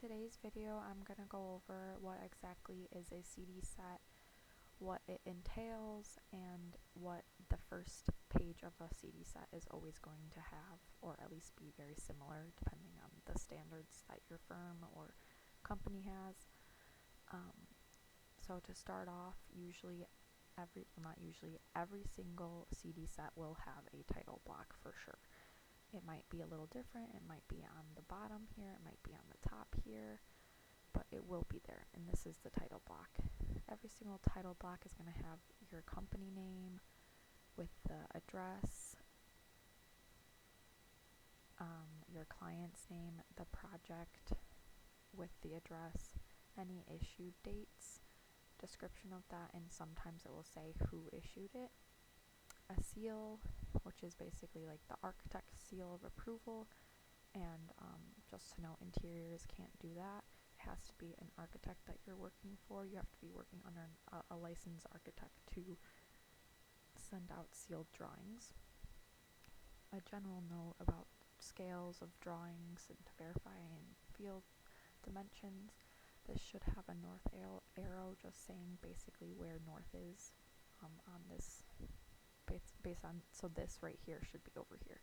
today's video, I'm going to go over what exactly is a CD set, what it entails, and what the first page of a CD set is always going to have, or at least be very similar depending on the standards that your firm or company has. So to start off, every single CD set will have a title block for sure. It might be a little different, it might be on the bottom here, it might be on the top here, but it will be there, and this is the title block. Every single title block is going to have your company name with the address, your client's name, the project with the address, any issued dates, description of that, and sometimes it will say who issued it, a seal, which is basically like the architect's seal of approval, and just to know, interiors can't do that. It has to be an architect that you're working for. You have to be working under a licensed architect to send out sealed drawings. A general note about scales of drawings and to verify and field dimensions. This should have a north arrow just saying basically where north is on this, based on, so this right here should be over here.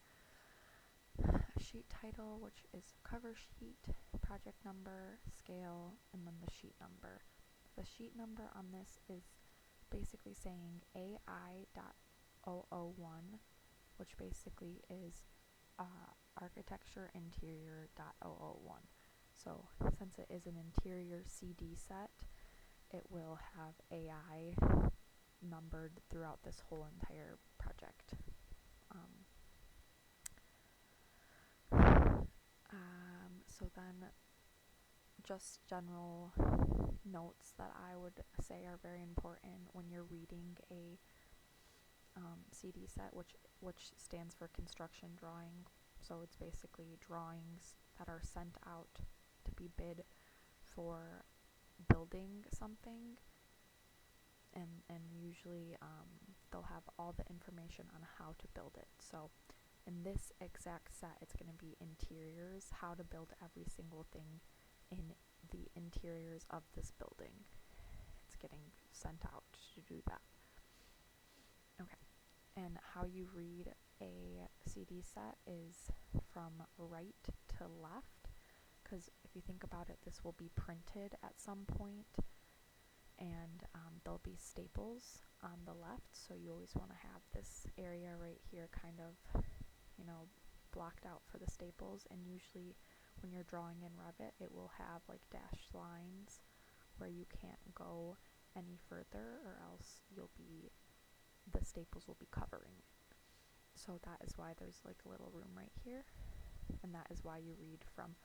A sheet title, which is cover sheet, project number, scale, and then the sheet number. The sheet number on this is basically saying AI.001, which basically is architecture interior.001. So since it is an interior CD set, it will have AI numbered throughout this whole entire project. So then just general notes that I would say are very important when you're reading a CD set, which stands for construction drawing. So it's basically drawings that are sent out to be bid for building something, and usually they'll have all the information on how to build it. So in this exact set, it's going to be interiors, how to build every single thing in the interiors of this building. It's getting sent out to do that. Okay, and how you read a CD set is from right to left, because if you think about it, this will be printed at some point, and there'll be staples on the left, so you always want to have this area right here kind of, blocked out for the staples. And usually when you're drawing in Revit, it will have like dashed lines where you can't go any further, or else the staples will be covering it. So that is why there's like a little room right here, and that is why you read from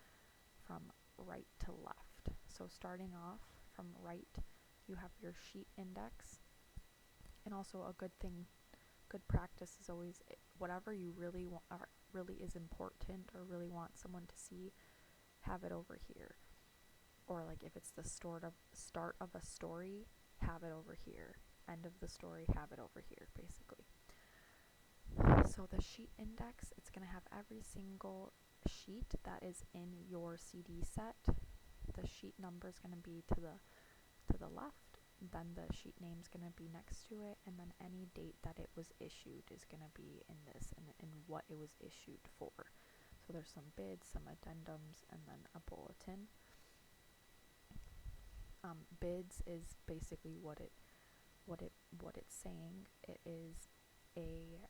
right to left. So starting off from right, you have your sheet index, and also a good practice is always whatever you really want, or really is important, or really want someone to see, have it over here. Or like if it's the start of a story, have it over here. End of the story, have it over here, basically. So the sheet index, it's going to have every single sheet that is in your CD set. The sheet number is going to be to the left, then the sheet name is going to be next to it, and then any date that it was issued is going to be in this, and what it was issued for. So there's some bids, some addendums, and then a bulletin. Bids is basically what it's saying. It is a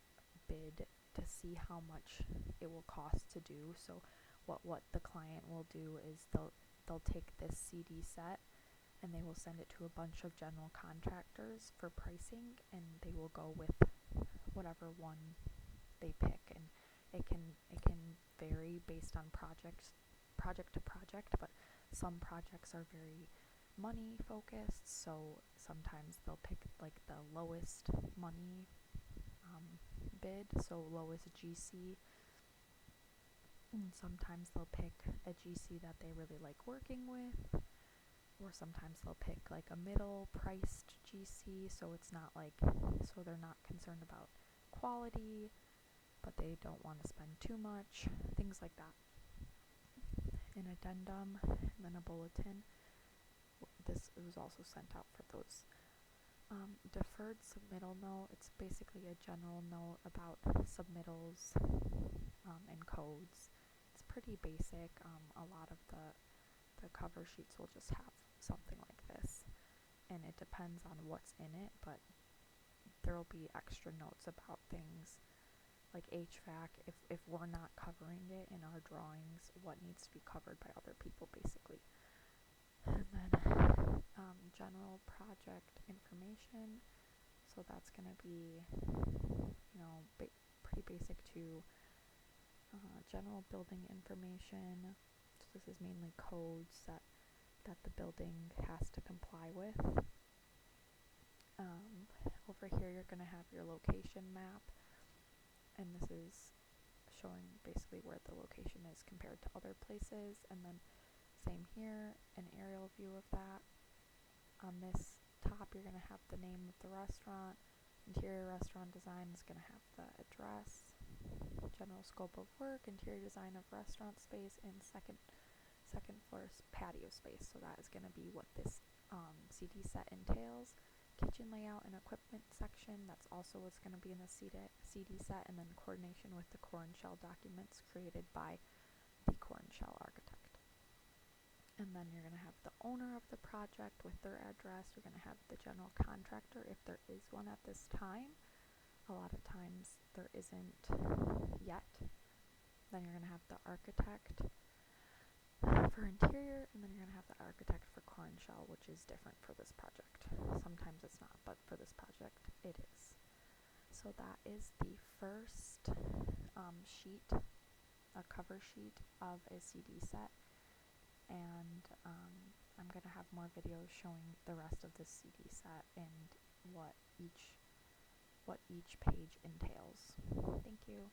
bid to see how much it will cost to do. So what the client will do is they'll take this CD set, and they will send it to a bunch of general contractors for pricing, and they will go with whatever one they pick. And it can vary based on project to project, but some projects are very money focused, so sometimes they'll pick like the lowest money bid, so lowest GC, and sometimes they'll pick a GC that they really like working with, or sometimes they'll pick like a middle priced GC, so they're not concerned about quality, but they don't want to spend too much, things like that. an addendum, and then a bulletin. This was also sent out for those. Deferred submittal note, it's basically a general note about submittals and codes. It's pretty basic. A lot of the cover sheets will just have something like this, and it depends on what's in it, but there will be extra notes about things like HVAC, if we're not covering it in our drawings, what needs to be covered by other people, basically. And then general project information, so that's going to be, pretty basic to general building information. So this is mainly codes that the building has to comply with. Over here you're going to have your location map, and this is showing basically where the location is compared to other places. And then same here, an aerial view of that. On this top you're going to have the name of the restaurant. Interior restaurant design is going to have the address, general scope of work, interior design of restaurant space, and second floor patio space. So that is going to be what this CD set entails. Kitchen layout and equipment section, that's also what's going to be in the CD set, and then coordination with the core and shell documents created by the core and shell architect. And then you're going to have the owner of the project with their address. You're going to have the general contractor, if there is one at this time. A lot of times there isn't yet. Then you're going to have the architect for interior, and then you're going to have the architect for core and shell, which is different for this project. Sometimes it's not, but for this project it is. So that is the first sheet, a cover sheet of a CD set, and I'm going to have more videos showing the rest of this CD set and what each page entails. Thank you.